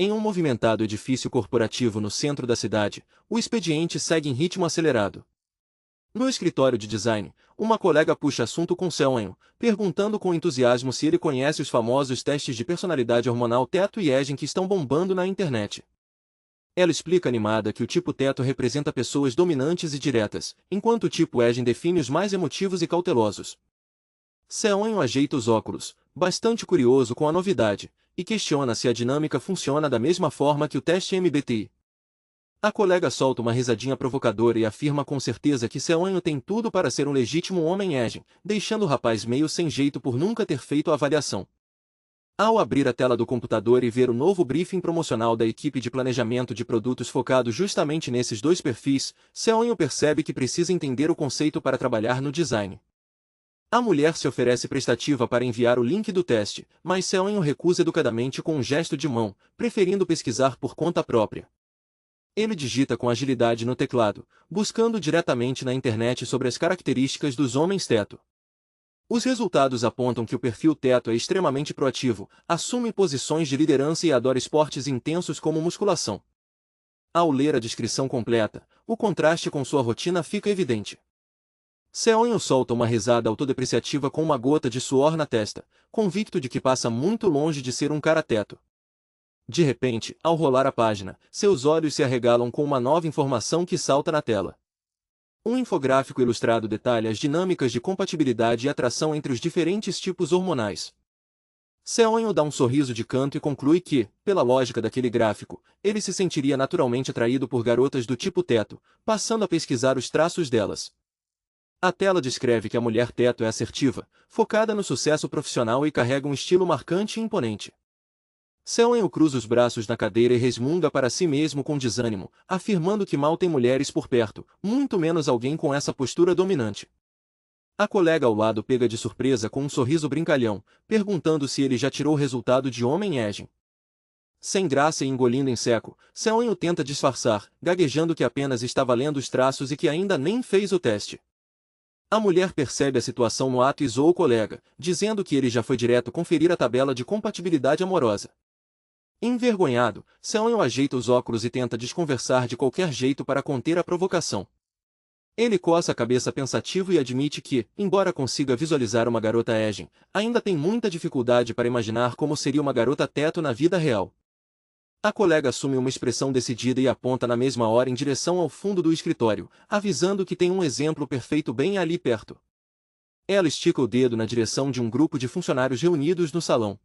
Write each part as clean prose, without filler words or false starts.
Em um movimentado edifício corporativo no centro da cidade, o expediente segue em ritmo acelerado. No escritório de design, uma colega puxa assunto com Seonho, perguntando com entusiasmo se ele conhece os famosos testes de personalidade hormonal Teto e Agin que estão bombando na internet. Ela explica animada que o tipo Teto representa pessoas dominantes e diretas, enquanto o tipo Agin define os mais emotivos e cautelosos. Seonho ajeita os óculos, bastante curioso com a novidade, e questiona se a dinâmica funciona da mesma forma que o teste MBTI. A colega solta uma risadinha provocadora e afirma com certeza que Seonho tem tudo para ser um legítimo homem Agin, deixando o rapaz meio sem jeito por nunca ter feito a avaliação. Ao abrir a tela do computador e ver o novo briefing promocional da equipe de planejamento de produtos focado justamente nesses dois perfis, Seonho percebe que precisa entender o conceito para trabalhar no design. A mulher se oferece prestativa para enviar o link do teste, mas Seonho recusa educadamente com um gesto de mão, preferindo pesquisar por conta própria. Ele digita com agilidade no teclado, buscando diretamente na internet sobre as características dos homens teto. Os resultados apontam que o perfil teto é extremamente proativo, assume posições de liderança e adora esportes intensos como musculação. Ao ler a descrição completa, o contraste com sua rotina fica evidente. Seonho solta uma risada autodepreciativa com uma gota de suor na testa, convicto de que passa muito longe de ser um cara teto. De repente, ao rolar a página, seus olhos se arregalam com uma nova informação que salta na tela. Um infográfico ilustrado detalha as dinâmicas de compatibilidade e atração entre os diferentes tipos hormonais. Seonho dá um sorriso de canto e conclui que, pela lógica daquele gráfico, ele se sentiria naturalmente atraído por garotas do tipo teto, passando a pesquisar os traços delas. A tela descreve que a mulher teto é assertiva, focada no sucesso profissional e carrega um estilo marcante e imponente. Seonho cruza os braços na cadeira e resmunga para si mesmo com desânimo, afirmando que mal tem mulheres por perto, muito menos alguém com essa postura dominante. A colega ao lado pega de surpresa com um sorriso brincalhão, perguntando se ele já tirou o resultado de homem Agin. Sem graça e engolindo em seco, Seonho tenta disfarçar, gaguejando que apenas estava lendo os traços e que ainda nem fez o teste. A mulher percebe a situação no ato e zoa o colega, dizendo que ele já foi direto conferir a tabela de compatibilidade amorosa. Envergonhado, Seonho ajeita os óculos e tenta desconversar de qualquer jeito para conter a provocação. Ele coça a cabeça pensativo e admite que, embora consiga visualizar uma garota Agin, ainda tem muita dificuldade para imaginar como seria uma garota teto na vida real. A colega assume uma expressão decidida e aponta na mesma hora em direção ao fundo do escritório, avisando que tem um exemplo perfeito bem ali perto. Ela estica o dedo na direção de um grupo de funcionários reunidos no salão.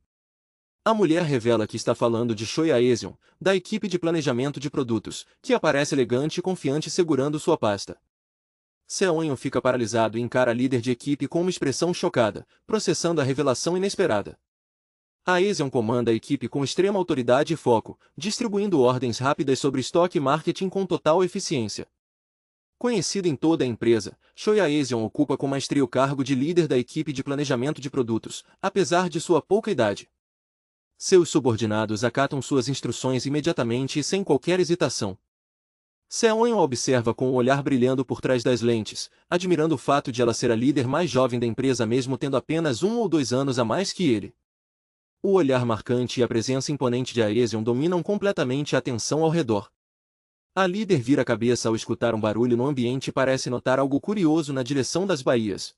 A mulher revela que está falando de Choi Aesion, da equipe de planejamento de produtos, que aparece elegante e confiante segurando sua pasta. Seonho fica paralisado e encara a líder de equipe com uma expressão chocada, processando a revelação inesperada. Aesion comanda a equipe com extrema autoridade e foco, distribuindo ordens rápidas sobre estoque e marketing com total eficiência. Conhecido em toda a empresa, Choi Aesion ocupa com maestria o cargo de líder da equipe de planejamento de produtos, apesar de sua pouca idade. Seus subordinados acatam suas instruções imediatamente e sem qualquer hesitação. Seonho a observa com o olhar brilhando por trás das lentes, admirando o fato de ela ser a líder mais jovem da empresa mesmo tendo apenas 1 ou 2 anos a mais que ele. O olhar marcante e a presença imponente de Aesion dominam completamente a atenção ao redor. A líder vira a cabeça ao escutar um barulho no ambiente e parece notar algo curioso na direção das baías.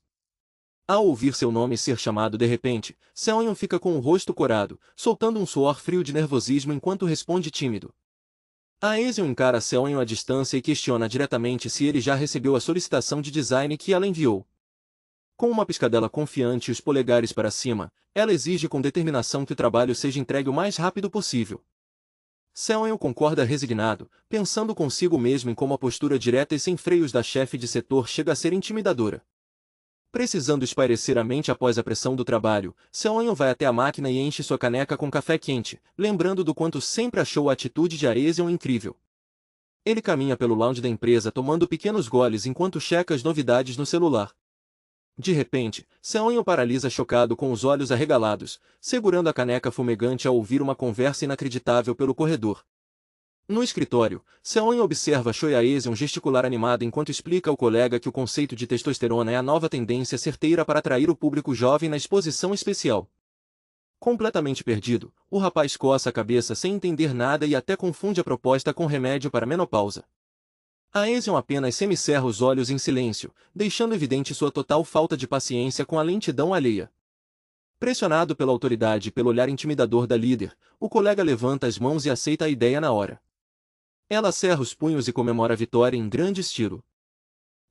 Ao ouvir seu nome ser chamado de repente, Seonho fica com o rosto corado, soltando um suor frio de nervosismo enquanto responde tímido. Aesion encara Seonho à distância e questiona diretamente se ele já recebeu a solicitação de design que ela enviou. Com uma piscadela confiante e os polegares para cima, ela exige com determinação que o trabalho seja entregue o mais rápido possível. Seonho concorda resignado, pensando consigo mesmo em como a postura direta e sem freios da chefe de setor chega a ser intimidadora. Precisando espairecer a mente após a pressão do trabalho, Seonho vai até a máquina e enche sua caneca com café quente, lembrando do quanto sempre achou a atitude de Aesion incrível. Ele caminha pelo lounge da empresa tomando pequenos goles enquanto checa as novidades no celular. De repente, Seonho paralisa chocado com os olhos arregalados, segurando a caneca fumegante ao ouvir uma conversa inacreditável pelo corredor. No escritório, Seonho observa Choi Aesion gesticular animada enquanto explica ao colega que o conceito de testosterona é a nova tendência certeira para atrair o público jovem na exposição especial. Completamente perdido, o rapaz coça a cabeça sem entender nada e até confunde a proposta com remédio para a menopausa. Aesion apenas semicerra os olhos em silêncio, deixando evidente sua total falta de paciência com a lentidão alheia. Pressionado pela autoridade e pelo olhar intimidador da líder, o colega levanta as mãos e aceita a ideia na hora. Ela cerra os punhos e comemora a vitória em grande estilo.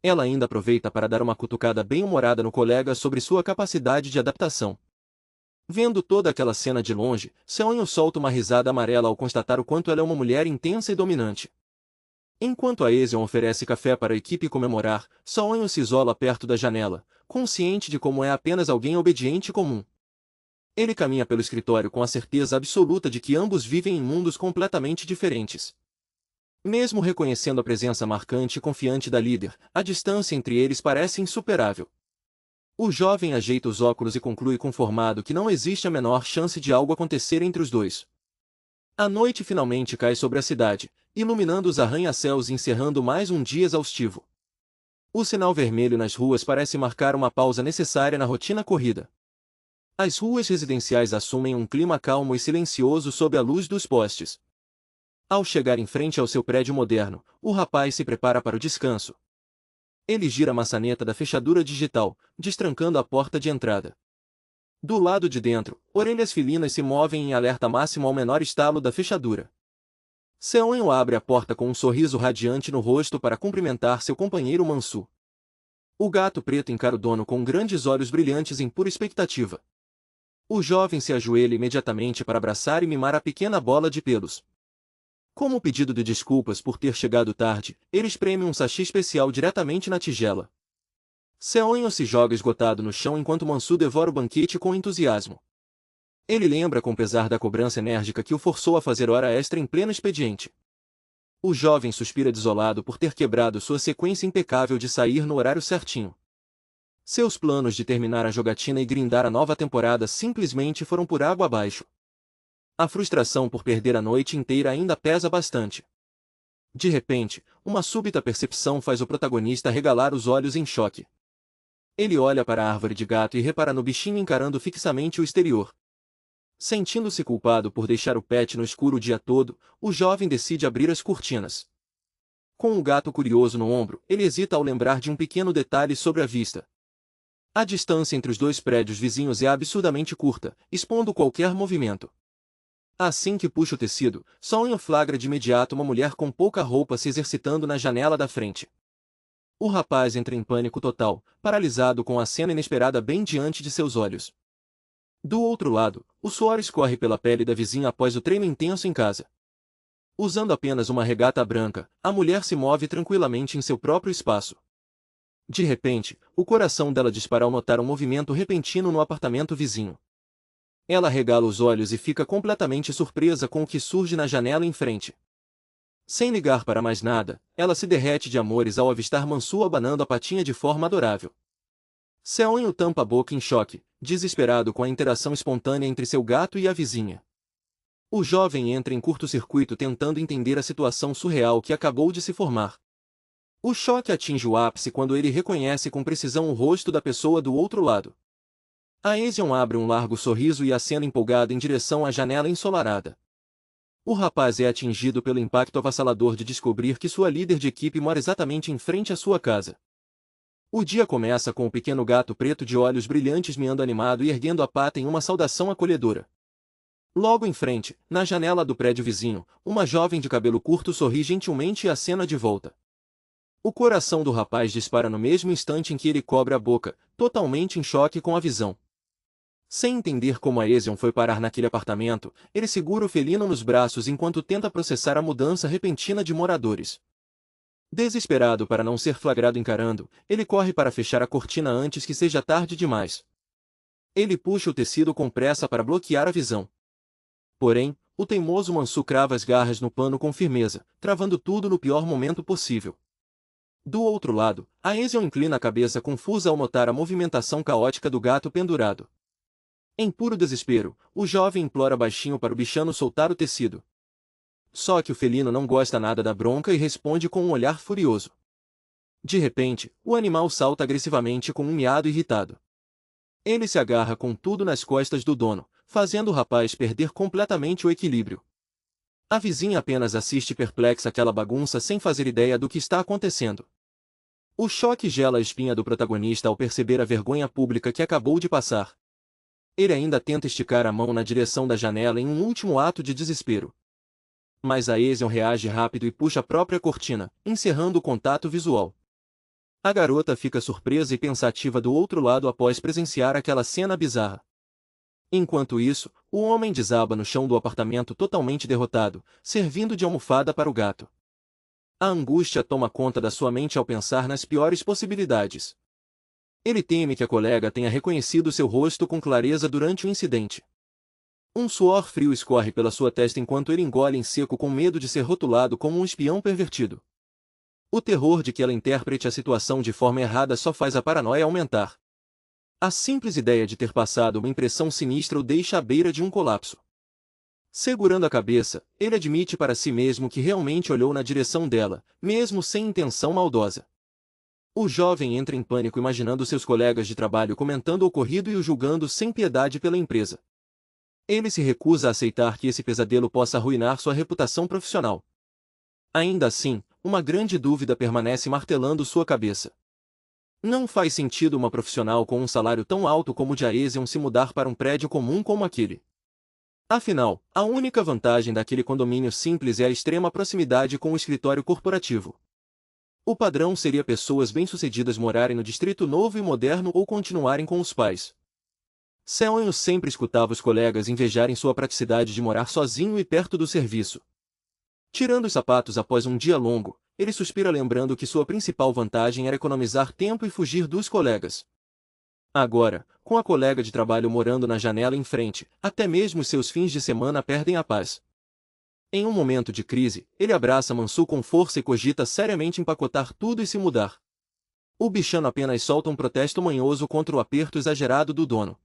Ela ainda aproveita para dar uma cutucada bem-humorada no colega sobre sua capacidade de adaptação. Vendo toda aquela cena de longe, Seonho solta uma risada amarela ao constatar o quanto ela é uma mulher intensa e dominante. Enquanto Aesion oferece café para a equipe comemorar, Seonho se isola perto da janela, consciente de como é apenas alguém obediente e comum. Ele caminha pelo escritório com a certeza absoluta de que ambos vivem em mundos completamente diferentes. Mesmo reconhecendo a presença marcante e confiante da líder, a distância entre eles parece insuperável. O jovem ajeita os óculos e conclui conformado que não existe a menor chance de algo acontecer entre os dois. A noite finalmente cai sobre a cidade, iluminando os arranha-céus e encerrando mais um dia exaustivo. O sinal vermelho nas ruas parece marcar uma pausa necessária na rotina corrida. As ruas residenciais assumem um clima calmo e silencioso sob a luz dos postes. Ao chegar em frente ao seu prédio moderno, o rapaz se prepara para o descanso. Ele gira a maçaneta da fechadura digital, destrancando a porta de entrada. Do lado de dentro, orelhas felinas se movem em alerta máximo ao menor estalo da fechadura. Seonho abre a porta com um sorriso radiante no rosto para cumprimentar seu companheiro Mansu. O gato preto encara o dono com grandes olhos brilhantes em pura expectativa. O jovem se ajoelha imediatamente para abraçar e mimar a pequena bola de pelos. Como pedido de desculpas por ter chegado tarde, ele espreme um sachê especial diretamente na tigela. Seonho se joga esgotado no chão enquanto Mansu devora o banquete com entusiasmo. Ele lembra com pesar da cobrança enérgica que o forçou a fazer hora extra em pleno expediente. O jovem suspira desolado por ter quebrado sua sequência impecável de sair no horário certinho. Seus planos de terminar a jogatina e grindar a nova temporada simplesmente foram por água abaixo. A frustração por perder a noite inteira ainda pesa bastante. De repente, uma súbita percepção faz o protagonista regalar os olhos em choque. Ele olha para a árvore de gato e repara no bichinho encarando fixamente o exterior. Sentindo-se culpado por deixar o pet no escuro o dia todo, o jovem decide abrir as cortinas. Com o gato curioso no ombro, ele hesita ao lembrar de um pequeno detalhe sobre a vista. A distância entre os dois prédios vizinhos é absurdamente curta, expondo qualquer movimento. Assim que puxa o tecido, Seonho flagra de imediato uma mulher com pouca roupa se exercitando na janela da frente. O rapaz entra em pânico total, paralisado com a cena inesperada bem diante de seus olhos. Do outro lado, o suor escorre pela pele da vizinha após o treino intenso em casa. Usando apenas uma regata branca, a mulher se move tranquilamente em seu próprio espaço. De repente, o coração dela dispara ao notar um movimento repentino no apartamento vizinho. Ela regala os olhos e fica completamente surpresa com o que surge na janela em frente. Sem ligar para mais nada, ela se derrete de amores ao avistar Mansu abanando a patinha de forma adorável. Seonho tampa a boca em choque, desesperado com a interação espontânea entre seu gato e a vizinha. O jovem entra em curto-circuito tentando entender a situação surreal que acabou de se formar. O choque atinge o ápice quando ele reconhece com precisão o rosto da pessoa do outro lado. Aesion abre um largo sorriso e acena empolgado em direção à janela ensolarada. O rapaz é atingido pelo impacto avassalador de descobrir que sua líder de equipe mora exatamente em frente à sua casa. O dia começa com o pequeno gato preto de olhos brilhantes miando animado e erguendo a pata em uma saudação acolhedora. Logo em frente, na janela do prédio vizinho, uma jovem de cabelo curto sorri gentilmente e acena de volta. O coração do rapaz dispara no mesmo instante em que ele cobre a boca, totalmente em choque com a visão. Sem entender como Aesion foi parar naquele apartamento, ele segura o felino nos braços enquanto tenta processar a mudança repentina de moradores. Desesperado para não ser flagrado encarando, ele corre para fechar a cortina antes que seja tarde demais. Ele puxa o tecido com pressa para bloquear a visão. Porém, o teimoso Mansu crava as garras no pano com firmeza, travando tudo no pior momento possível. Do outro lado, Aesion inclina a cabeça confusa ao notar a movimentação caótica do gato pendurado. Em puro desespero, o jovem implora baixinho para o bichano soltar o tecido. Só que o felino não gosta nada da bronca e responde com um olhar furioso. De repente, o animal salta agressivamente com um miado irritado. Ele se agarra com tudo nas costas do dono, fazendo o rapaz perder completamente o equilíbrio. A vizinha apenas assiste perplexa àquela bagunça sem fazer ideia do que está acontecendo. O choque gela a espinha do protagonista ao perceber a vergonha pública que acabou de passar. Ele ainda tenta esticar a mão na direção da janela em um último ato de desespero. Mas a Ezion reage rápido e puxa a própria cortina, encerrando o contato visual. A garota fica surpresa e pensativa do outro lado após presenciar aquela cena bizarra. Enquanto isso, o homem desaba no chão do apartamento totalmente derrotado, servindo de almofada para o gato. A angústia toma conta da sua mente ao pensar nas piores possibilidades. Ele teme que a colega tenha reconhecido seu rosto com clareza durante o incidente. Um suor frio escorre pela sua testa enquanto ele engole em seco com medo de ser rotulado como um espião pervertido. O terror de que ela interprete a situação de forma errada só faz a paranoia aumentar. A simples ideia de ter passado uma impressão sinistra o deixa à beira de um colapso. Segurando a cabeça, ele admite para si mesmo que realmente olhou na direção dela, mesmo sem intenção maldosa. O jovem entra em pânico imaginando seus colegas de trabalho comentando o ocorrido e o julgando sem piedade pela empresa. Ele se recusa a aceitar que esse pesadelo possa arruinar sua reputação profissional. Ainda assim, uma grande dúvida permanece martelando sua cabeça. Não faz sentido uma profissional com um salário tão alto como o de Aezion se mudar para um prédio comum como aquele. Afinal, a única vantagem daquele condomínio simples é a extrema proximidade com o escritório corporativo. O padrão seria pessoas bem-sucedidas morarem no distrito novo e moderno ou continuarem com os pais. Seonho sempre escutava os colegas invejarem sua praticidade de morar sozinho e perto do serviço. Tirando os sapatos após um dia longo, ele suspira lembrando que sua principal vantagem era economizar tempo e fugir dos colegas. Agora, com a colega de trabalho morando na janela em frente, até mesmo os seus fins de semana perdem a paz. Em um momento de crise, ele abraça Mansu com força e cogita seriamente empacotar tudo e se mudar. O bichano apenas solta um protesto manhoso contra o aperto exagerado do dono.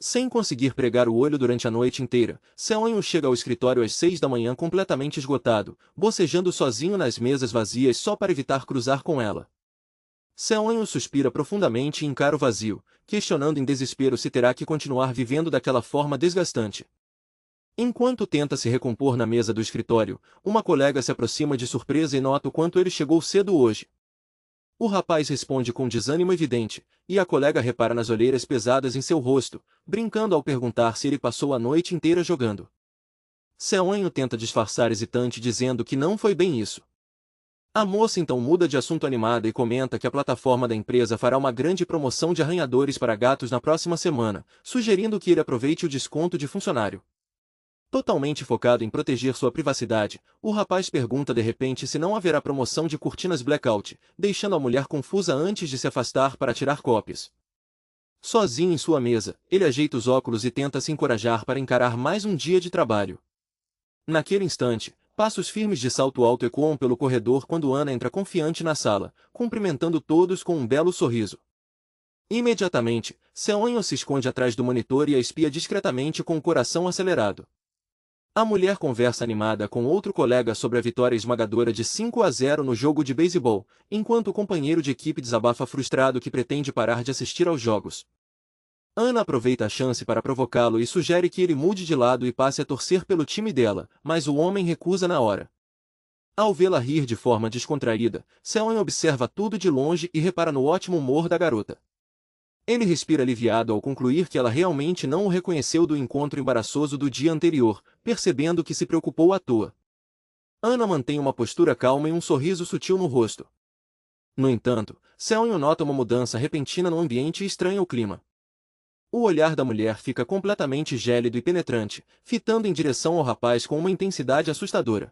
Sem conseguir pregar o olho durante a noite inteira, Seonho chega ao escritório às 6 da manhã completamente esgotado, bocejando sozinho nas mesas vazias só para evitar cruzar com ela. Seonho suspira profundamente e encara o vazio, questionando em desespero se terá que continuar vivendo daquela forma desgastante. Enquanto tenta se recompor na mesa do escritório, uma colega se aproxima de surpresa e nota o quanto ele chegou cedo hoje. O rapaz responde com desânimo evidente, e a colega repara nas olheiras pesadas em seu rosto, brincando ao perguntar se ele passou a noite inteira jogando. Seonho tenta disfarçar hesitante dizendo que não foi bem isso. A moça então muda de assunto animada e comenta que a plataforma da empresa fará uma grande promoção de arranhadores para gatos na próxima semana, sugerindo que ele aproveite o desconto de funcionário. Totalmente focado em proteger sua privacidade, o rapaz pergunta de repente se não haverá promoção de cortinas blackout, deixando a mulher confusa antes de se afastar para tirar cópias. Sozinho em sua mesa, ele ajeita os óculos e tenta se encorajar para encarar mais um dia de trabalho. Naquele instante, passos firmes de salto alto ecoam pelo corredor quando Ana entra confiante na sala, cumprimentando todos com um belo sorriso. Imediatamente, Seonho se esconde atrás do monitor e a espia discretamente com o coração acelerado. A mulher conversa animada com outro colega sobre a vitória esmagadora de 5-0 no jogo de beisebol, enquanto o companheiro de equipe desabafa frustrado que pretende parar de assistir aos jogos. Ana aproveita a chance para provocá-lo e sugere que ele mude de lado e passe a torcer pelo time dela, mas o homem recusa na hora. Ao vê-la rir de forma descontraída, Seon observa tudo de longe e repara no ótimo humor da garota. Ele respira aliviado ao concluir que ela realmente não o reconheceu do encontro embaraçoso do dia anterior, percebendo que se preocupou à toa. Ana mantém uma postura calma e um sorriso sutil no rosto. No entanto, Seon nota uma mudança repentina no ambiente e estranha o clima. O olhar da mulher fica completamente gélido e penetrante, fitando em direção ao rapaz com uma intensidade assustadora.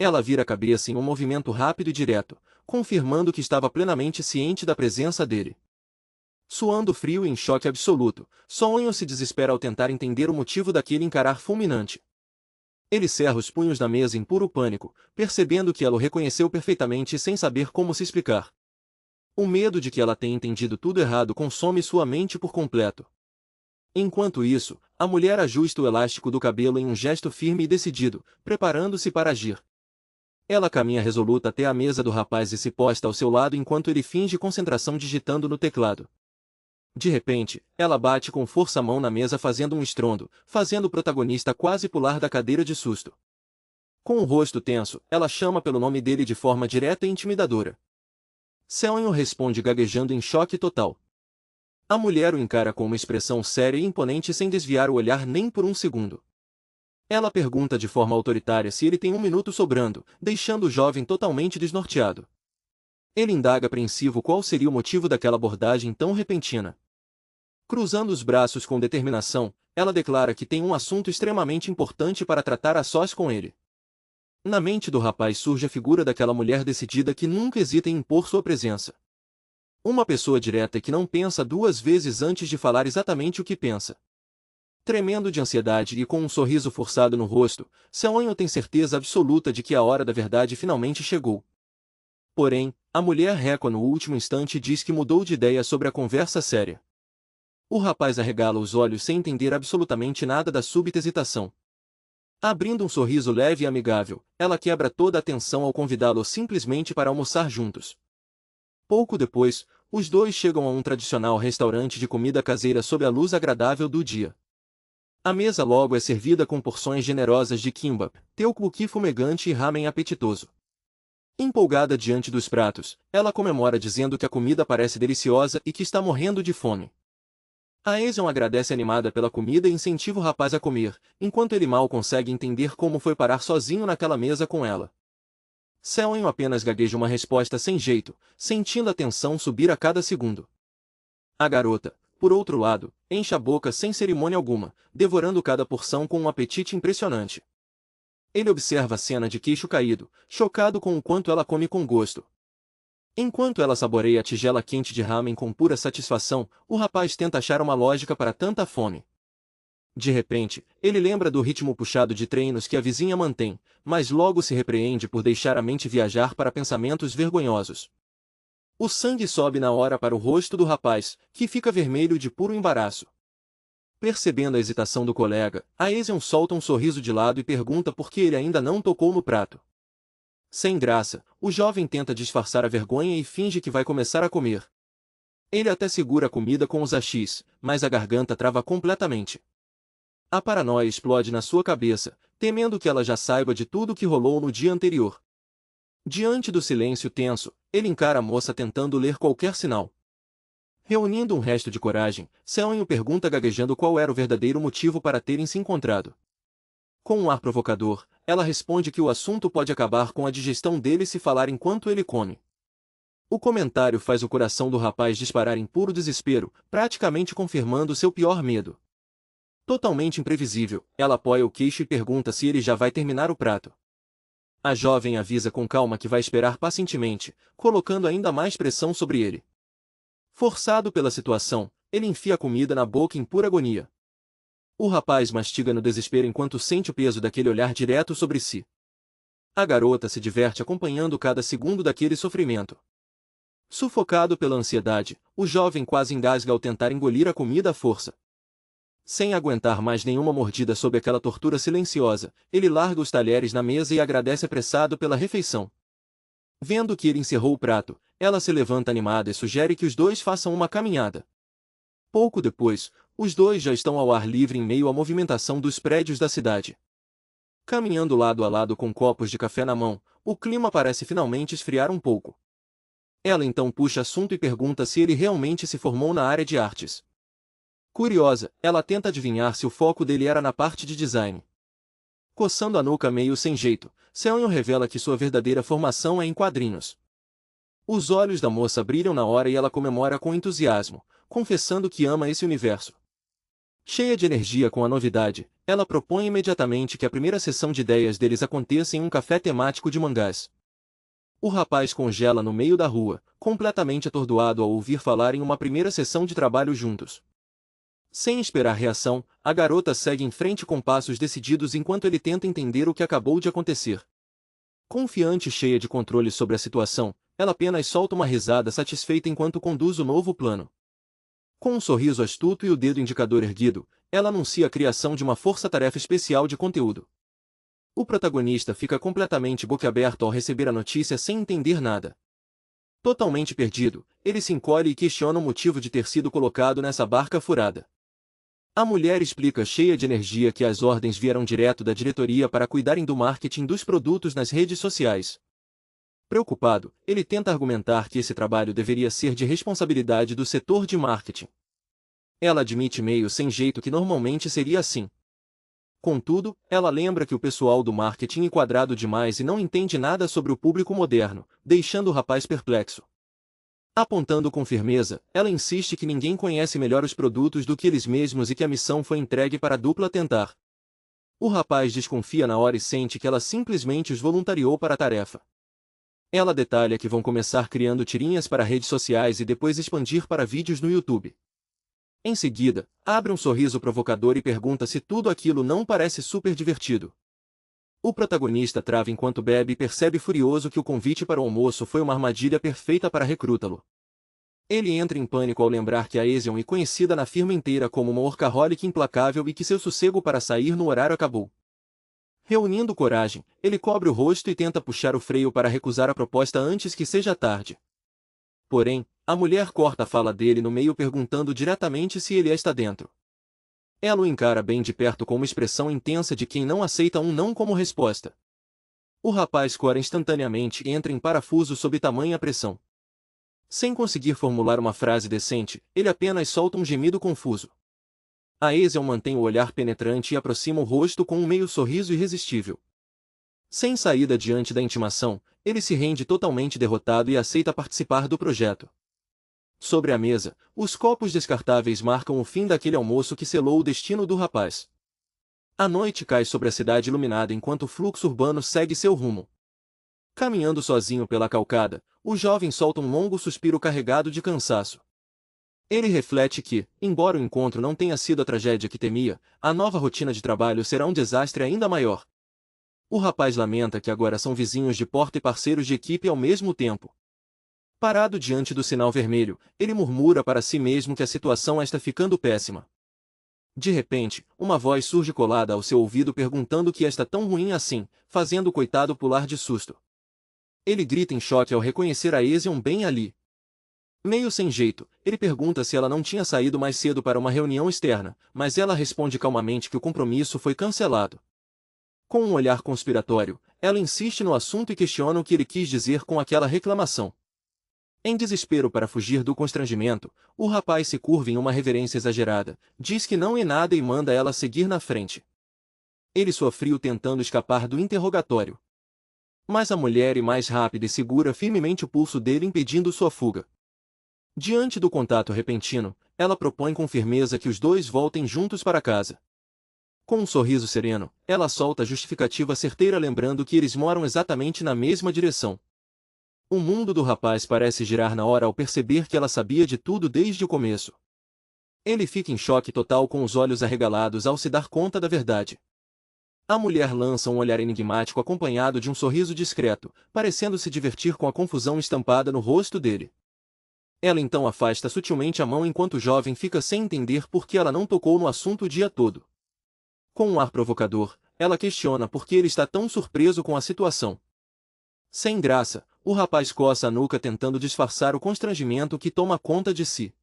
Ela vira a cabeça em um movimento rápido e direto, confirmando que estava plenamente ciente da presença dele. Suando frio e em choque absoluto, Seonho se desespera ao tentar entender o motivo daquele encarar fulminante. Ele cerra os punhos na mesa em puro pânico, percebendo que ela o reconheceu perfeitamente e sem saber como se explicar. O medo de que ela tenha entendido tudo errado consome sua mente por completo. Enquanto isso, a mulher ajusta o elástico do cabelo em um gesto firme e decidido, preparando-se para agir. Ela caminha resoluta até a mesa do rapaz e se posta ao seu lado enquanto ele finge concentração digitando no teclado. De repente, ela bate com força a mão na mesa fazendo um estrondo, fazendo o protagonista quase pular da cadeira de susto. Com o rosto tenso, ela chama pelo nome dele de forma direta e intimidadora. Seon responde gaguejando em choque total. A mulher o encara com uma expressão séria e imponente sem desviar o olhar nem por um segundo. Ela pergunta de forma autoritária se ele tem um minuto sobrando, deixando o jovem totalmente desnorteado. Ele indaga apreensivo qual seria o motivo daquela abordagem tão repentina. Cruzando os braços com determinação, ela declara que tem um assunto extremamente importante para tratar a sós com ele. Na mente do rapaz surge a figura daquela mulher decidida que nunca hesita em impor sua presença. Uma pessoa direta que não pensa duas vezes antes de falar exatamente o que pensa. Tremendo de ansiedade e com um sorriso forçado no rosto, Seon tem certeza absoluta de que a hora da verdade finalmente chegou. Porém, a mulher recua no último instante e diz que mudou de ideia sobre a conversa séria. O rapaz arregala os olhos sem entender absolutamente nada da súbita hesitação. Abrindo um sorriso leve e amigável, ela quebra toda a tensão ao convidá-lo simplesmente para almoçar juntos. Pouco depois, os dois chegam a um tradicional restaurante de comida caseira sob a luz agradável do dia. A mesa logo é servida com porções generosas de kimbap, tteokbokki fumegante e ramen apetitoso. Empolgada diante dos pratos, ela comemora dizendo que a comida parece deliciosa e que está morrendo de fome. A Eason agradece animada pela comida e incentiva o rapaz a comer, enquanto ele mal consegue entender como foi parar sozinho naquela mesa com ela. Seon apenas gagueja uma resposta sem jeito, sentindo a tensão subir a cada segundo. A garota, por outro lado, enche a boca sem cerimônia alguma, devorando cada porção com um apetite impressionante. Ele observa a cena de queixo caído, chocado com o quanto ela come com gosto. Enquanto ela saboreia a tigela quente de ramen com pura satisfação, o rapaz tenta achar uma lógica para tanta fome. De repente, ele lembra do ritmo puxado de treinos que a vizinha mantém, mas logo se repreende por deixar a mente viajar para pensamentos vergonhosos. O sangue sobe na hora para o rosto do rapaz, que fica vermelho de puro embaraço. Percebendo a hesitação do colega, a Eason solta um sorriso de lado e pergunta por que ele ainda não tocou no prato. Sem graça, o jovem tenta disfarçar a vergonha e finge que vai começar a comer. Ele até segura a comida com os hashis, mas a garganta trava completamente. A paranoia explode na sua cabeça, temendo que ela já saiba de tudo o que rolou no dia anterior. Diante do silêncio tenso, ele encara a moça tentando ler qualquer sinal. Reunindo um resto de coragem, Seon pergunta gaguejando qual era o verdadeiro motivo para terem se encontrado. Com um ar provocador, ela responde que o assunto pode acabar com a digestão dele se falar enquanto ele come. O comentário faz o coração do rapaz disparar em puro desespero, praticamente confirmando seu pior medo. Totalmente imprevisível, ela apoia o queixo e pergunta se ele já vai terminar o prato. A jovem avisa com calma que vai esperar pacientemente, colocando ainda mais pressão sobre ele. Forçado pela situação, ele enfia a comida na boca em pura agonia. O rapaz mastiga no desespero enquanto sente o peso daquele olhar direto sobre si. A garota se diverte acompanhando cada segundo daquele sofrimento. Sufocado pela ansiedade, o jovem quase engasga ao tentar engolir a comida à força. Sem aguentar mais nenhuma mordida sob aquela tortura silenciosa, ele larga os talheres na mesa e agradece apressado pela refeição. Vendo que ele encerrou o prato, ela se levanta animada e sugere que os dois façam uma caminhada. Pouco depois, os dois já estão ao ar livre em meio à movimentação dos prédios da cidade. Caminhando lado a lado com copos de café na mão, o clima parece finalmente esfriar um pouco. Ela então puxa assunto e pergunta se ele realmente se formou na área de artes. Curiosa, ela tenta adivinhar se o foco dele era na parte de design. Coçando a nuca meio sem jeito, Seon revela que sua verdadeira formação é em quadrinhos. Os olhos da moça brilham na hora e ela comemora com entusiasmo, confessando que ama esse universo. Cheia de energia com a novidade, ela propõe imediatamente que a primeira sessão de ideias deles aconteça em um café temático de mangás. O rapaz congela no meio da rua, completamente atordoado ao ouvir falar em uma primeira sessão de trabalho juntos. Sem esperar reação, a garota segue em frente com passos decididos enquanto ele tenta entender o que acabou de acontecer. Confiante e cheia de controle sobre a situação, ela apenas solta uma risada satisfeita enquanto conduz o novo plano. Com um sorriso astuto e o dedo indicador erguido, ela anuncia a criação de uma força-tarefa especial de conteúdo. O protagonista fica completamente boquiaberto ao receber a notícia sem entender nada. Totalmente perdido, ele se encolhe e questiona o motivo de ter sido colocado nessa barca furada. A mulher explica cheia de energia que as ordens vieram direto da diretoria para cuidarem do marketing dos produtos nas redes sociais. Preocupado, ele tenta argumentar que esse trabalho deveria ser de responsabilidade do setor de marketing. Ela admite meio sem jeito que normalmente seria assim. Contudo, ela lembra que o pessoal do marketing é quadrado demais e não entende nada sobre o público moderno, deixando o rapaz perplexo. Apontando com firmeza, ela insiste que ninguém conhece melhor os produtos do que eles mesmos e que a missão foi entregue para a dupla tentar. O rapaz desconfia na hora e sente que ela simplesmente os voluntariou para a tarefa. Ela detalha que vão começar criando tirinhas para redes sociais e depois expandir para vídeos no YouTube. Em seguida, abre um sorriso provocador e pergunta se tudo aquilo não parece super divertido. O protagonista trava enquanto bebe e percebe furioso que o convite para o almoço foi uma armadilha perfeita para recrutá-lo. Ele entra em pânico ao lembrar que a Ezion é conhecida na firma inteira como uma workaholic implacável e que seu sossego para sair no horário acabou. Reunindo coragem, ele cobre o rosto e tenta puxar o freio para recusar a proposta antes que seja tarde. Porém, a mulher corta a fala dele no meio perguntando diretamente se ele está dentro. Ela o encara bem de perto com uma expressão intensa de quem não aceita um não como resposta. O rapaz cora instantaneamente e entra em parafuso sob tamanha pressão. Sem conseguir formular uma frase decente, ele apenas solta um gemido confuso. A Ezion mantém o olhar penetrante e aproxima o rosto com um meio sorriso irresistível. Sem saída diante da intimação, ele se rende totalmente derrotado e aceita participar do projeto. Sobre a mesa, os copos descartáveis marcam o fim daquele almoço que selou o destino do rapaz. A noite cai sobre a cidade iluminada enquanto o fluxo urbano segue seu rumo. Caminhando sozinho pela calcada, o jovem solta um longo suspiro carregado de cansaço. Ele reflete que, embora o encontro não tenha sido a tragédia que temia, a nova rotina de trabalho será um desastre ainda maior. O rapaz lamenta que agora são vizinhos de porta e parceiros de equipe ao mesmo tempo. Parado diante do sinal vermelho, ele murmura para si mesmo que a situação está ficando péssima. De repente, uma voz surge colada ao seu ouvido perguntando que está tão ruim assim, fazendo o coitado pular de susto. Ele grita em choque ao reconhecer a Ezion bem ali. Meio sem jeito, ele pergunta se ela não tinha saído mais cedo para uma reunião externa, mas ela responde calmamente que o compromisso foi cancelado. Com um olhar conspiratório, ela insiste no assunto e questiona o que ele quis dizer com aquela reclamação. Em desespero para fugir do constrangimento, o rapaz se curva em uma reverência exagerada, diz que não é nada e manda ela seguir na frente. Ele soa frio tentando escapar do interrogatório. Mas a mulher é mais rápida e segura firmemente o pulso dele impedindo sua fuga. Diante do contato repentino, ela propõe com firmeza que os dois voltem juntos para casa. Com um sorriso sereno, ela solta a justificativa certeira lembrando que eles moram exatamente na mesma direção. O mundo do rapaz parece girar na hora ao perceber que ela sabia de tudo desde o começo. Ele fica em choque total com os olhos arregalados ao se dar conta da verdade. A mulher lança um olhar enigmático acompanhado de um sorriso discreto, parecendo se divertir com a confusão estampada no rosto dele. Ela então afasta sutilmente a mão enquanto o jovem fica sem entender por que ela não tocou no assunto o dia todo. Com um ar provocador, ela questiona por que ele está tão surpreso com a situação. Sem graça, o rapaz coça a nuca tentando disfarçar o constrangimento que toma conta de si.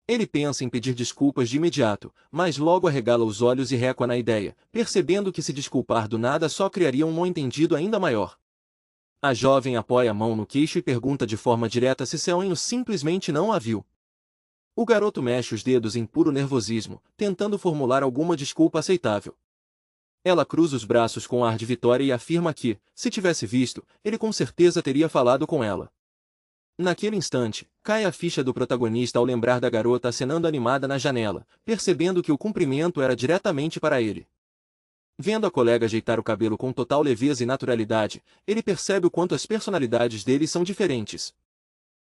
Ele pensa em pedir desculpas de imediato, mas logo arregala os olhos e recua na ideia, percebendo que se desculpar do nada só criaria um mal-entendido ainda maior. A jovem apoia a mão no queixo e pergunta de forma direta se Seonho simplesmente não a viu. O garoto mexe os dedos em puro nervosismo, tentando formular alguma desculpa aceitável. Ela cruza os braços com ar de vitória e afirma que, se tivesse visto, ele com certeza teria falado com ela. Naquele instante, cai a ficha do protagonista ao lembrar da garota acenando animada na janela, percebendo que o cumprimento era diretamente para ele. Vendo a colega ajeitar o cabelo com total leveza e naturalidade, ele percebe o quanto as personalidades deles são diferentes.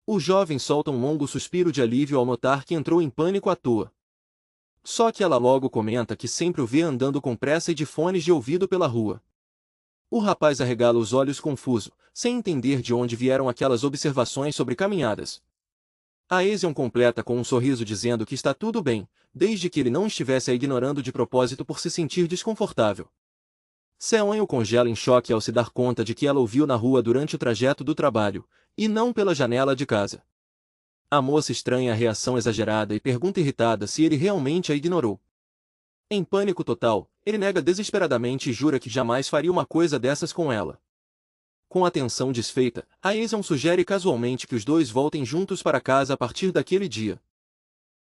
O jovem solta um longo suspiro de alívio ao notar que entrou em pânico à toa. Só que ela logo comenta que sempre o vê andando com pressa e de fones de ouvido pela rua. O rapaz arregala os olhos confuso, sem entender de onde vieram aquelas observações sobre caminhadas. A Ezion completa com um sorriso dizendo que está tudo bem, desde que ele não estivesse a ignorando de propósito por se sentir desconfortável. Seon congela em choque ao se dar conta de que ela o viu na rua durante o trajeto do trabalho, e não pela janela de casa. A moça estranha a reação exagerada e pergunta irritada se ele realmente a ignorou. Em pânico total, ele nega desesperadamente e jura que jamais faria uma coisa dessas com ela. Com a tensão desfeita, a Eason sugere casualmente que os dois voltem juntos para casa a partir daquele dia.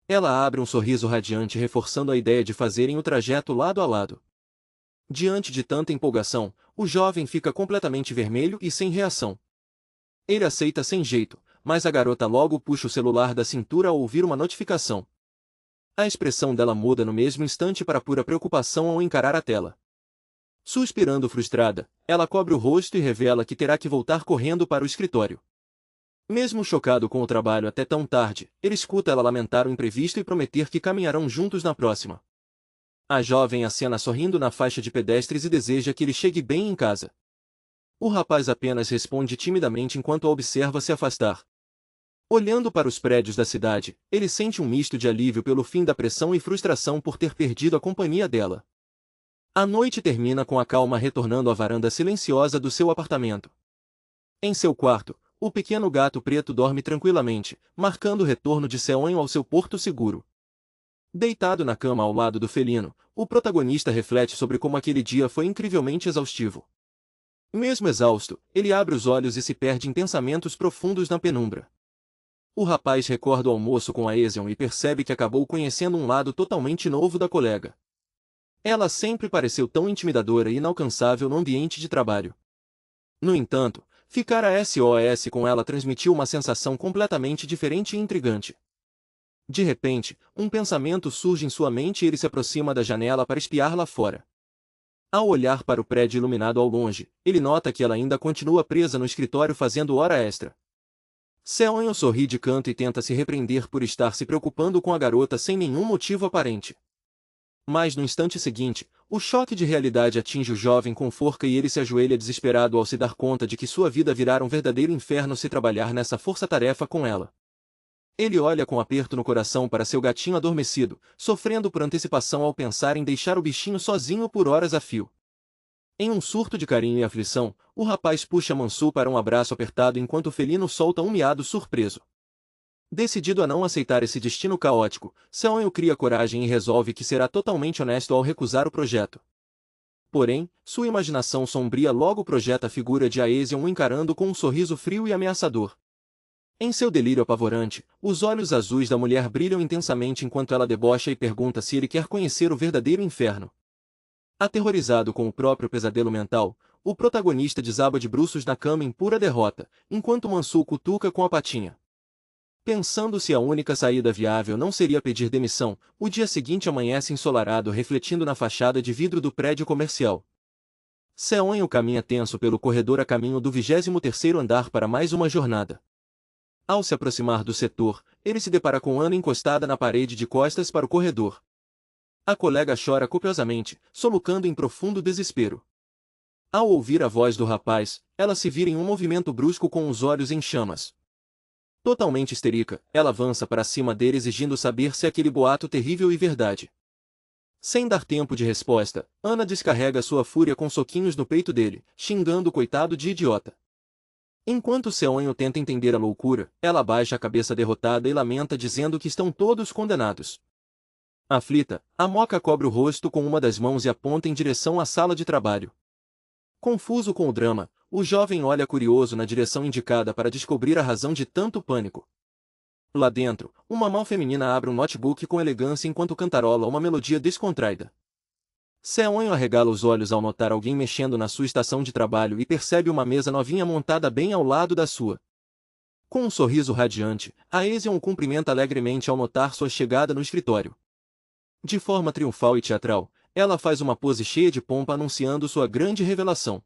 Ela abre um sorriso radiante reforçando a ideia de fazerem o trajeto lado a lado. Diante de tanta empolgação, o jovem fica completamente vermelho e sem reação. Ele aceita sem jeito, mas a garota logo puxa o celular da cintura ao ouvir uma notificação. A expressão dela muda no mesmo instante para pura preocupação ao encarar a tela. Suspirando frustrada, ela cobre o rosto e revela que terá que voltar correndo para o escritório. Mesmo chocado com o trabalho até tão tarde, ele escuta ela lamentar o imprevisto e prometer que caminharão juntos na próxima. A jovem acena sorrindo na faixa de pedestres e deseja que ele chegue bem em casa. O rapaz apenas responde timidamente enquanto a observa se afastar. Olhando para os prédios da cidade, ele sente um misto de alívio pelo fim da pressão e frustração por ter perdido a companhia dela. A noite termina com a calma retornando à varanda silenciosa do seu apartamento. Em seu quarto, o pequeno gato preto dorme tranquilamente, marcando o retorno de Seon ao seu porto seguro. Deitado na cama ao lado do felino, o protagonista reflete sobre como aquele dia foi incrivelmente exaustivo. Mesmo exausto, ele abre os olhos e se perde em pensamentos profundos na penumbra. O rapaz recorda o almoço com a Eason e percebe que acabou conhecendo um lado totalmente novo da colega. Ela sempre pareceu tão intimidadora e inalcançável no ambiente de trabalho. No entanto, ficar a SOS com ela transmitiu uma sensação completamente diferente e intrigante. De repente, um pensamento surge em sua mente e ele se aproxima da janela para espiar lá fora. Ao olhar para o prédio iluminado ao longe, ele nota que ela ainda continua presa no escritório fazendo hora extra. Seon sorri de canto e tenta se repreender por estar se preocupando com a garota sem nenhum motivo aparente. Mas no instante seguinte, o choque de realidade atinge o jovem com força e ele se ajoelha desesperado ao se dar conta de que sua vida virá um verdadeiro inferno se trabalhar nessa força-tarefa com ela. Ele olha com aperto no coração para seu gatinho adormecido, sofrendo por antecipação ao pensar em deixar o bichinho sozinho por horas a fio. Em um surto de carinho e aflição, o rapaz puxa Mansu para um abraço apertado enquanto o felino solta um miado surpreso. Decidido a não aceitar esse destino caótico, Seon cria coragem e resolve que será totalmente honesto ao recusar o projeto. Porém, sua imaginação sombria logo projeta a figura de Aesion o encarando com um sorriso frio e ameaçador. Em seu delírio apavorante, os olhos azuis da mulher brilham intensamente enquanto ela debocha e pergunta se ele quer conhecer o verdadeiro inferno. Aterrorizado com o próprio pesadelo mental, o protagonista desaba de bruços na cama em pura derrota, enquanto Mansu cutuca com a patinha. Pensando se a única saída viável não seria pedir demissão, o dia seguinte amanhece ensolarado refletindo na fachada de vidro do prédio comercial. Seon caminha tenso pelo corredor a caminho do 23º andar para mais uma jornada. Ao se aproximar do setor, ele se depara com Ana encostada na parede de costas para o corredor. A colega chora copiosamente, solucando em profundo desespero. Ao ouvir a voz do rapaz, ela se vira em um movimento brusco com os olhos em chamas. Totalmente histérica, ela avança para cima dele exigindo saber se aquele boato terrível é verdade. Sem dar tempo de resposta, Ana descarrega sua fúria com soquinhos no peito dele, xingando o coitado de idiota. Enquanto Seon tenta entender a loucura, ela baixa a cabeça derrotada e lamenta dizendo que estão todos condenados. Aflita, a Moca cobre o rosto com uma das mãos e aponta em direção à sala de trabalho. Confuso com o drama, o jovem olha curioso na direção indicada para descobrir a razão de tanto pânico. Lá dentro, uma mão feminina abre um notebook com elegância enquanto cantarola uma melodia descontraída. Seon arregala os olhos ao notar alguém mexendo na sua estação de trabalho e percebe uma mesa novinha montada bem ao lado da sua. Com um sorriso radiante, a Eason o cumprimenta alegremente ao notar sua chegada no escritório. De forma triunfal e teatral, ela faz uma pose cheia de pompa anunciando sua grande revelação.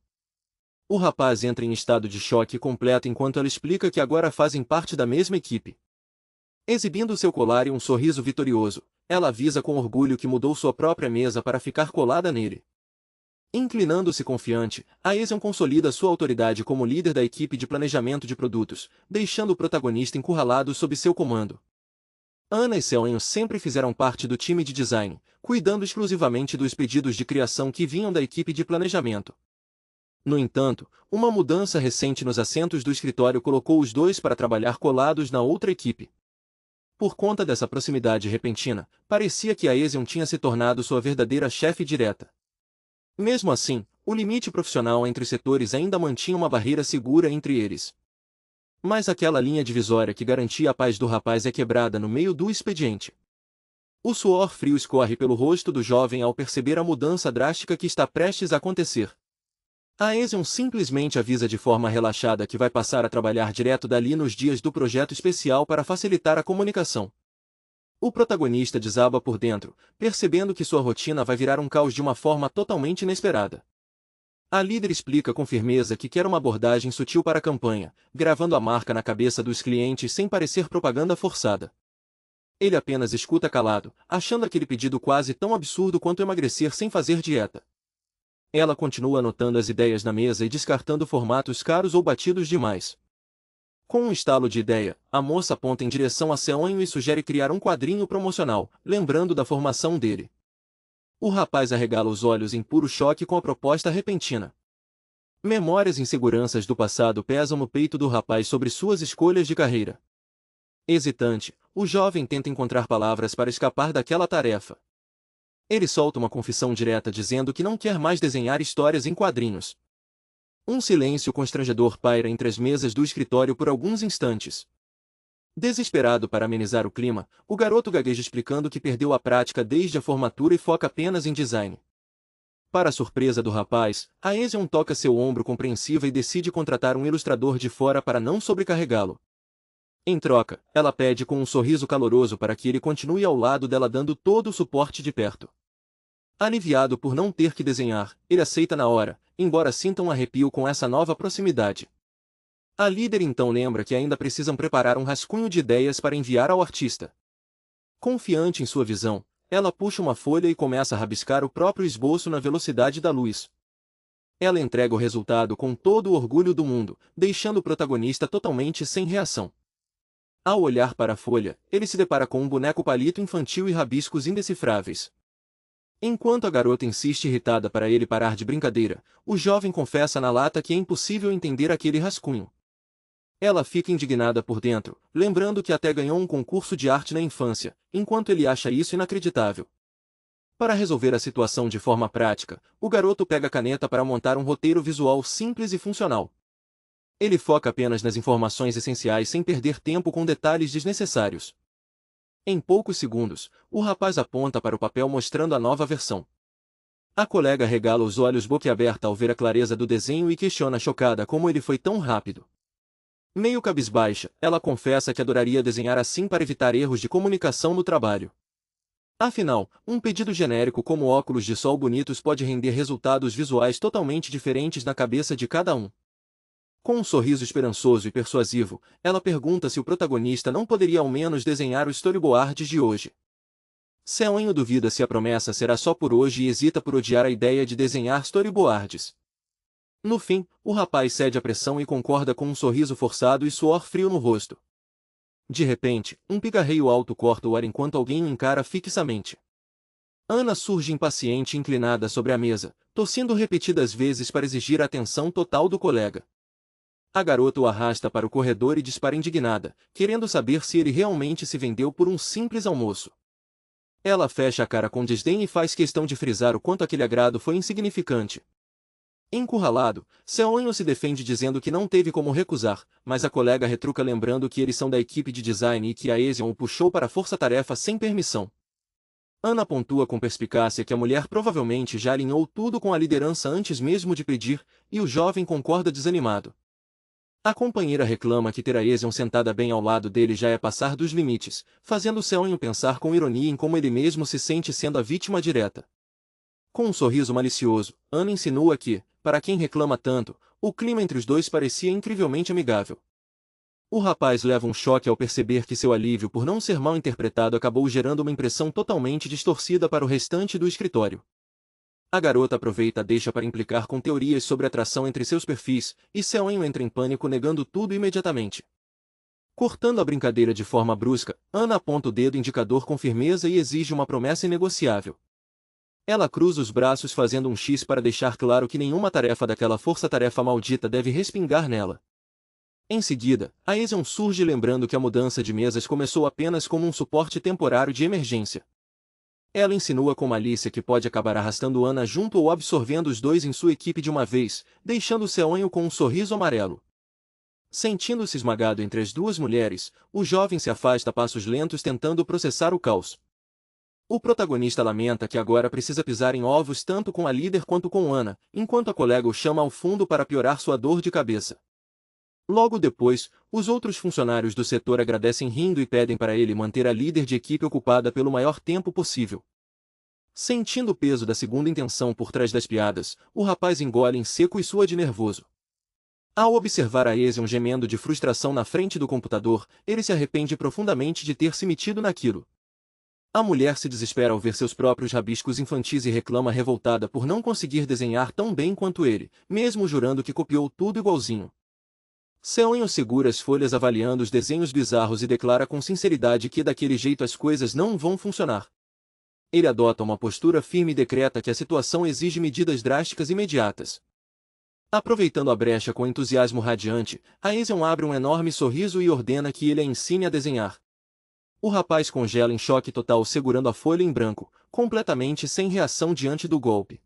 O rapaz entra em estado de choque completo enquanto ela explica que agora fazem parte da mesma equipe. Exibindo seu colar e um sorriso vitorioso, ela avisa com orgulho que mudou sua própria mesa para ficar colada nele. Inclinando-se confiante, a Eason consolida sua autoridade como líder da equipe de planejamento de produtos, deixando o protagonista encurralado sob seu comando. Ana e Seonho sempre fizeram parte do time de design, cuidando exclusivamente dos pedidos de criação que vinham da equipe de planejamento. No entanto, uma mudança recente nos assentos do escritório colocou os dois para trabalhar colados na outra equipe. Por conta dessa proximidade repentina, parecia que a Ezion tinha se tornado sua verdadeira chefe direta. Mesmo assim, o limite profissional entre os setores ainda mantinha uma barreira segura entre eles. Mas aquela linha divisória que garantia a paz do rapaz é quebrada no meio do expediente. O suor frio escorre pelo rosto do jovem ao perceber a mudança drástica que está prestes a acontecer. A Ezion simplesmente avisa de forma relaxada que vai passar a trabalhar direto dali nos dias do projeto especial para facilitar a comunicação. O protagonista desaba por dentro, percebendo que sua rotina vai virar um caos de uma forma totalmente inesperada. A líder explica com firmeza que quer uma abordagem sutil para a campanha, gravando a marca na cabeça dos clientes sem parecer propaganda forçada. Ele apenas escuta calado, achando aquele pedido quase tão absurdo quanto emagrecer sem fazer dieta. Ela continua anotando as ideias na mesa e descartando formatos caros ou batidos demais. Com um estalo de ideia, a moça aponta em direção a Seonho e sugere criar um quadrinho promocional, lembrando da formação dele. O rapaz arregala os olhos em puro choque com a proposta repentina. Memórias e inseguranças do passado pesam no peito do rapaz sobre suas escolhas de carreira. Hesitante, o jovem tenta encontrar palavras para escapar daquela tarefa. Ele solta uma confissão direta dizendo que não quer mais desenhar histórias em quadrinhos. Um silêncio constrangedor paira entre as mesas do escritório por alguns instantes. Desesperado para amenizar o clima, o garoto gagueja explicando que perdeu a prática desde a formatura e foca apenas em design. Para a surpresa do rapaz, a Ezion toca seu ombro compreensiva e decide contratar um ilustrador de fora para não sobrecarregá-lo. Em troca, ela pede com um sorriso caloroso para que ele continue ao lado dela dando todo o suporte de perto. Aliviado por não ter que desenhar, ele aceita na hora, embora sinta um arrepio com essa nova proximidade. A líder então lembra que ainda precisam preparar um rascunho de ideias para enviar ao artista. Confiante em sua visão, ela puxa uma folha e começa a rabiscar o próprio esboço na velocidade da luz. Ela entrega o resultado com todo o orgulho do mundo, deixando o protagonista totalmente sem reação. Ao olhar para a folha, ele se depara com um boneco palito infantil e rabiscos indecifráveis. Enquanto a garota insiste irritada para ele parar de brincadeira, o jovem confessa na lata que é impossível entender aquele rascunho. Ela fica indignada por dentro, lembrando que até ganhou um concurso de arte na infância, enquanto ele acha isso inacreditável. Para resolver a situação de forma prática, o garoto pega a caneta para montar um roteiro visual simples e funcional. Ele foca apenas nas informações essenciais sem perder tempo com detalhes desnecessários. Em poucos segundos, o rapaz aponta para o papel mostrando a nova versão. A colega regala os olhos boquiaberta ao ver a clareza do desenho e questiona chocada como ele foi tão rápido. Meio cabisbaixa, ela confessa que adoraria desenhar assim para evitar erros de comunicação no trabalho. Afinal, um pedido genérico como óculos de sol bonitos pode render resultados visuais totalmente diferentes na cabeça de cada um. Com um sorriso esperançoso e persuasivo, ela pergunta se o protagonista não poderia ao menos desenhar os storyboards de hoje. Seonho duvida se a promessa será só por hoje e hesita por odiar a ideia de desenhar storyboards. No fim, o rapaz cede à pressão e concorda com um sorriso forçado e suor frio no rosto. De repente, um pigarreio alto corta o ar enquanto alguém o encara fixamente. Ana surge impaciente e inclinada sobre a mesa, tossindo repetidas vezes para exigir a atenção total do colega. A garota o arrasta para o corredor e dispara indignada, querendo saber se ele realmente se vendeu por um simples almoço. Ela fecha a cara com desdém e faz questão de frisar o quanto aquele agrado foi insignificante. Encurralado, Seonho se defende dizendo que não teve como recusar, mas a colega retruca lembrando que eles são da equipe de design e que a Ezion o puxou para a força-tarefa sem permissão. Ana pontua com perspicácia que a mulher provavelmente já alinhou tudo com a liderança antes mesmo de pedir, e o jovem concorda desanimado. A companheira reclama que ter a Ezion sentada bem ao lado dele já é passar dos limites, fazendo Seonho pensar com ironia em como ele mesmo se sente sendo a vítima direta. Com um sorriso malicioso, Ana insinua que, para quem reclama tanto, o clima entre os dois parecia incrivelmente amigável. O rapaz leva um choque ao perceber que seu alívio por não ser mal interpretado acabou gerando uma impressão totalmente distorcida para o restante do escritório. A garota aproveita a deixa para implicar com teorias sobre atração entre seus perfis, e Seonho entra em pânico negando tudo imediatamente. Cortando a brincadeira de forma brusca, Ana aponta o dedo indicador com firmeza e exige uma promessa inegociável. Ela cruza os braços fazendo um X para deixar claro que nenhuma tarefa daquela força-tarefa maldita deve respingar nela. Em seguida, a Aeson surge lembrando que a mudança de mesas começou apenas como um suporte temporário de emergência. Ela insinua com malícia que pode acabar arrastando Ana junto ou absorvendo os dois em sua equipe de uma vez, deixando Seonho com um sorriso amarelo. Sentindo-se esmagado entre as duas mulheres, o jovem se afasta a passos lentos tentando processar o caos. O protagonista lamenta que agora precisa pisar em ovos tanto com a líder quanto com Ana, enquanto a colega o chama ao fundo para piorar sua dor de cabeça. Logo depois, os outros funcionários do setor agradecem rindo e pedem para ele manter a líder de equipe ocupada pelo maior tempo possível. Sentindo o peso da segunda intenção por trás das piadas, o rapaz engole em seco e sua de nervoso. Ao observar a Aeson gemendo de frustração na frente do computador, ele se arrepende profundamente de ter se metido naquilo. A mulher se desespera ao ver seus próprios rabiscos infantis e reclama revoltada por não conseguir desenhar tão bem quanto ele, mesmo jurando que copiou tudo igualzinho. Seonho segura as folhas avaliando os desenhos bizarros e declara com sinceridade que daquele jeito as coisas não vão funcionar. Ele adota uma postura firme e decreta que a situação exige medidas drásticas imediatas. Aproveitando a brecha com entusiasmo radiante, Aeson abre um enorme sorriso e ordena que ele a ensine a desenhar. O rapaz congela em choque total segurando a folha em branco, completamente sem reação diante do golpe.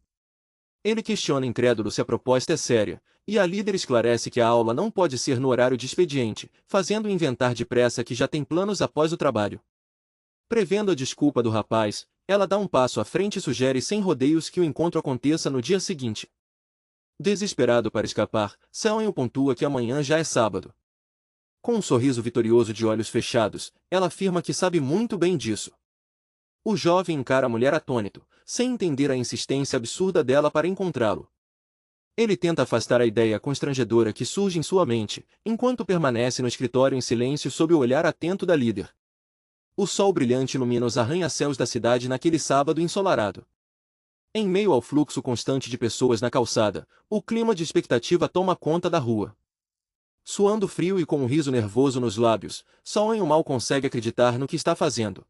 Ele questiona incrédulo se a proposta é séria, e a líder esclarece que a aula não pode ser no horário de expediente, fazendo inventar depressa que já tem planos após o trabalho. Prevendo a desculpa do rapaz, ela dá um passo à frente e sugere sem rodeios que o encontro aconteça no dia seguinte. Desesperado para escapar, Seonho pontua que amanhã já é sábado. Com um sorriso vitorioso de olhos fechados, ela afirma que sabe muito bem disso. O jovem encara a mulher atônito, sem entender a insistência absurda dela para encontrá-lo. Ele tenta afastar a ideia constrangedora que surge em sua mente, enquanto permanece no escritório em silêncio sob o olhar atento da líder. O sol brilhante ilumina os arranha-céus da cidade naquele sábado ensolarado. Em meio ao fluxo constante de pessoas na calçada, o clima de expectativa toma conta da rua. Suando frio e com um riso nervoso nos lábios, Seonho mal consegue acreditar no que está fazendo.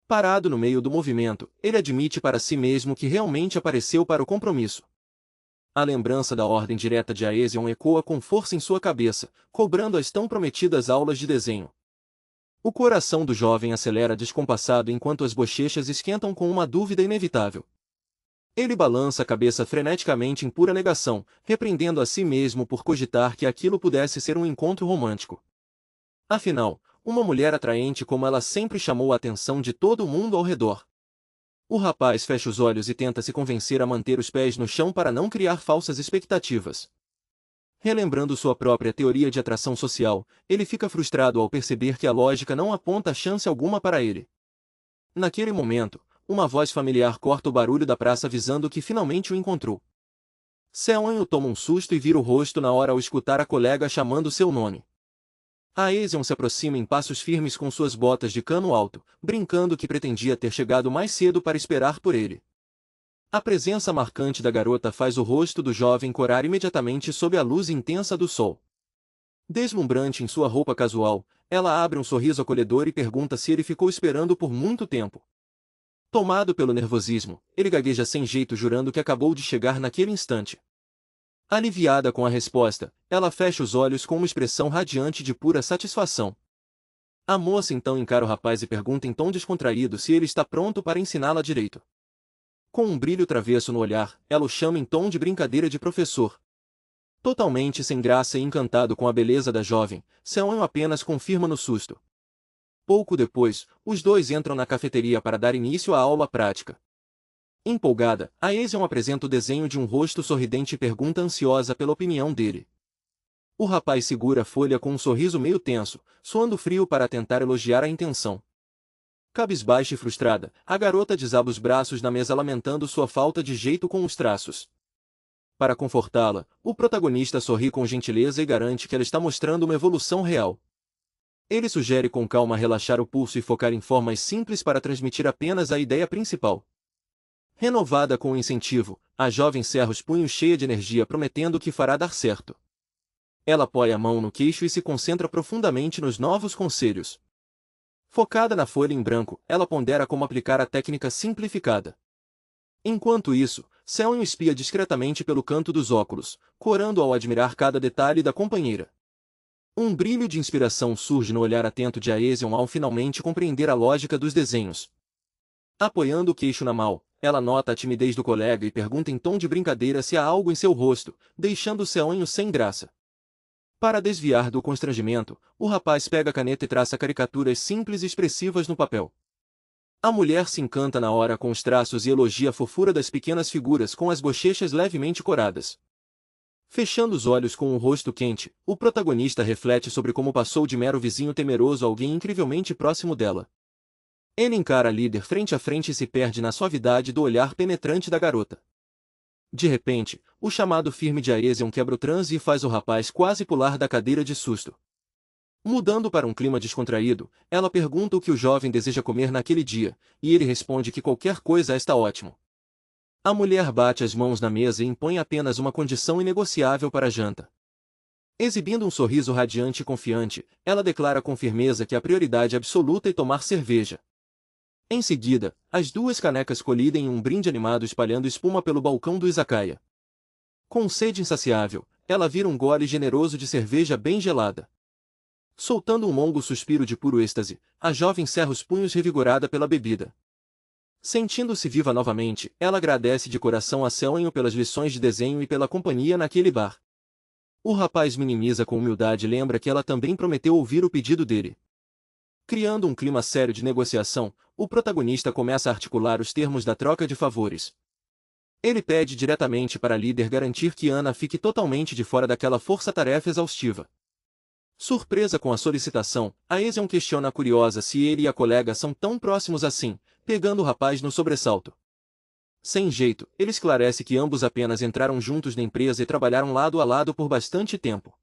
Parado no meio do movimento, ele admite para si mesmo que realmente apareceu para o compromisso. A lembrança da ordem direta de Aeson ecoa com força em sua cabeça, cobrando as tão prometidas aulas de desenho. O coração do jovem acelera descompassado enquanto as bochechas esquentam com uma dúvida inevitável. Ele balança a cabeça freneticamente em pura negação, repreendendo a si mesmo por cogitar que aquilo pudesse ser um encontro romântico. Afinal, uma mulher atraente como ela sempre chamou a atenção de todo mundo ao redor. O rapaz fecha os olhos e tenta se convencer a manter os pés no chão para não criar falsas expectativas. Relembrando sua própria teoria de atração social, ele fica frustrado ao perceber que a lógica não aponta chance alguma para ele. Naquele momento, uma voz familiar corta o barulho da praça avisando que finalmente o encontrou. Seonho toma um susto e vira o rosto na hora ao escutar a colega chamando seu nome. A Aeson se aproxima em passos firmes com suas botas de cano alto, brincando que pretendia ter chegado mais cedo para esperar por ele. A presença marcante da garota faz o rosto do jovem corar imediatamente sob a luz intensa do sol. Deslumbrante em sua roupa casual, ela abre um sorriso acolhedor e pergunta se ele ficou esperando por muito tempo. Tomado pelo nervosismo, ele gagueja sem jeito jurando que acabou de chegar naquele instante. Aliviada com a resposta, ela fecha os olhos com uma expressão radiante de pura satisfação. A moça então encara o rapaz e pergunta em tom descontraído se ele está pronto para ensiná-la direito. Com um brilho travesso no olhar, ela o chama em tom de brincadeira de professor. Totalmente sem graça e encantado com a beleza da jovem, Seonho apenas confirma no susto. Pouco depois, os dois entram na cafeteria para dar início à aula prática. Empolgada, Aeson apresenta o desenho de um rosto sorridente e pergunta ansiosa pela opinião dele. O rapaz segura a folha com um sorriso meio tenso, suando frio para tentar elogiar a intenção. Cabisbaixa e frustrada, a garota desaba os braços na mesa lamentando sua falta de jeito com os traços. Para confortá-la, o protagonista sorri com gentileza e garante que ela está mostrando uma evolução real. Ele sugere com calma relaxar o pulso e focar em formas simples para transmitir apenas a ideia principal. Renovada com o incentivo, a jovem cerra os punhos cheia de energia prometendo que fará dar certo. Ela apoia a mão no queixo e se concentra profundamente nos novos conselhos. Focada na folha em branco, ela pondera como aplicar a técnica simplificada. Enquanto isso, Seon espia discretamente pelo canto dos óculos, corando ao admirar cada detalhe da companheira. Um brilho de inspiração surge no olhar atento de Aesion ao finalmente compreender a lógica dos desenhos. Apoiando o queixo na mão, ela nota a timidez do colega e pergunta em tom de brincadeira se há algo em seu rosto, deixando Seon sem graça. Para desviar do constrangimento, o rapaz pega a caneta e traça caricaturas simples e expressivas no papel. A mulher se encanta na hora com os traços e elogia a fofura das pequenas figuras com as bochechas levemente coradas. Fechando os olhos com o rosto quente, o protagonista reflete sobre como passou de mero vizinho temeroso a alguém incrivelmente próximo dela. Ele encara a líder frente a frente e se perde na suavidade do olhar penetrante da garota. De repente, o chamado firme de Aesion quebra o transe e faz o rapaz quase pular da cadeira de susto. Mudando para um clima descontraído, ela pergunta o que o jovem deseja comer naquele dia, e ele responde que qualquer coisa está ótimo. A mulher bate as mãos na mesa e impõe apenas uma condição inegociável para a janta. Exibindo um sorriso radiante e confiante, ela declara com firmeza que a prioridade absoluta é tomar cerveja. Em seguida, as duas canecas colidem em um brinde animado espalhando espuma pelo balcão do izakaya. Com sede insaciável, ela vira um gole generoso de cerveja bem gelada. Soltando um longo suspiro de puro êxtase, a jovem cerra os punhos revigorada pela bebida. Sentindo-se viva novamente, ela agradece de coração a Seon pelas lições de desenho e pela companhia naquele bar. O rapaz minimiza com humildade e lembra que ela também prometeu ouvir o pedido dele. Criando um clima sério de negociação, o protagonista começa a articular os termos da troca de favores. Ele pede diretamente para a líder garantir que Ana fique totalmente de fora daquela força-tarefa exaustiva. Surpresa com a solicitação, Aesion questiona a curiosa se ele e a colega são tão próximos assim, pegando o rapaz no sobressalto. Sem jeito, ele esclarece que ambos apenas entraram juntos na empresa e trabalharam lado a lado por bastante tempo.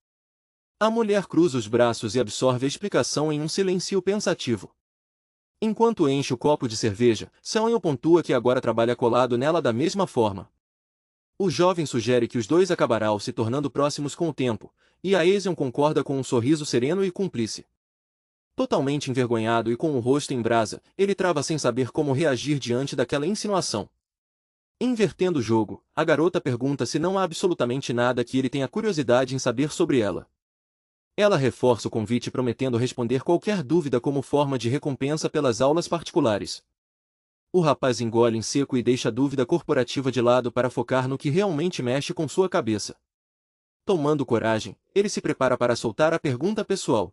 A mulher cruza os braços e absorve a explicação em um silêncio pensativo. Enquanto enche o copo de cerveja, Seon pontua que agora trabalha colado nela da mesma forma. O jovem sugere que os dois acabarão se tornando próximos com o tempo, e Aesion concorda com um sorriso sereno e cúmplice. Totalmente envergonhado e com o rosto em brasa, ele trava sem saber como reagir diante daquela insinuação. Invertendo o jogo, a garota pergunta se não há absolutamente nada que ele tenha curiosidade em saber sobre ela. Ela reforça o convite prometendo responder qualquer dúvida como forma de recompensa pelas aulas particulares. O rapaz engole em seco e deixa a dúvida corporativa de lado para focar no que realmente mexe com sua cabeça. Tomando coragem, ele se prepara para soltar a pergunta pessoal.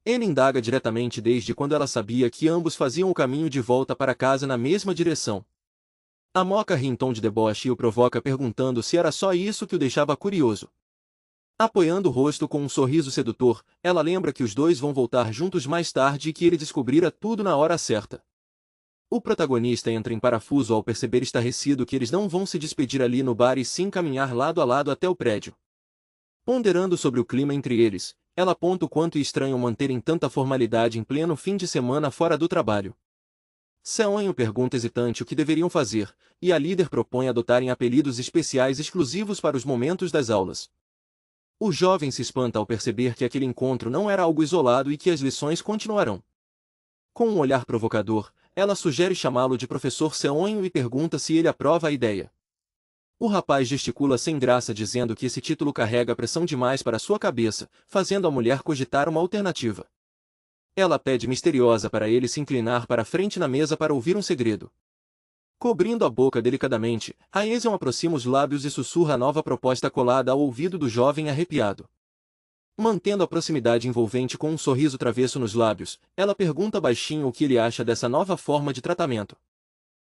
Ele indaga diretamente desde quando ela sabia que ambos faziam o caminho de volta para casa na mesma direção. A moca ri em tom de deboche e o provoca perguntando se era só isso que o deixava curioso. Apoiando o rosto com um sorriso sedutor, ela lembra que os dois vão voltar juntos mais tarde e que ele descobrira tudo na hora certa. O protagonista entra em parafuso ao perceber estarrecido que eles não vão se despedir ali no bar e sim caminhar lado a lado até o prédio. Ponderando sobre o clima entre eles, ela aponta o quanto estranho manterem tanta formalidade em pleno fim de semana fora do trabalho. Seon pergunta hesitante o que deveriam fazer, e a líder propõe adotarem apelidos especiais exclusivos para os momentos das aulas. O jovem se espanta ao perceber que aquele encontro não era algo isolado e que as lições continuarão. Com um olhar provocador, ela sugere chamá-lo de professor Seon e pergunta se ele aprova a ideia. O rapaz gesticula sem graça dizendo que esse título carrega pressão demais para sua cabeça, fazendo a mulher cogitar uma alternativa. Ela pede misteriosa para ele se inclinar para a frente na mesa para ouvir um segredo. Cobrindo a boca delicadamente, Aesion aproxima os lábios e sussurra a nova proposta colada ao ouvido do jovem arrepiado. Mantendo a proximidade envolvente com um sorriso travesso nos lábios, ela pergunta baixinho o que ele acha dessa nova forma de tratamento.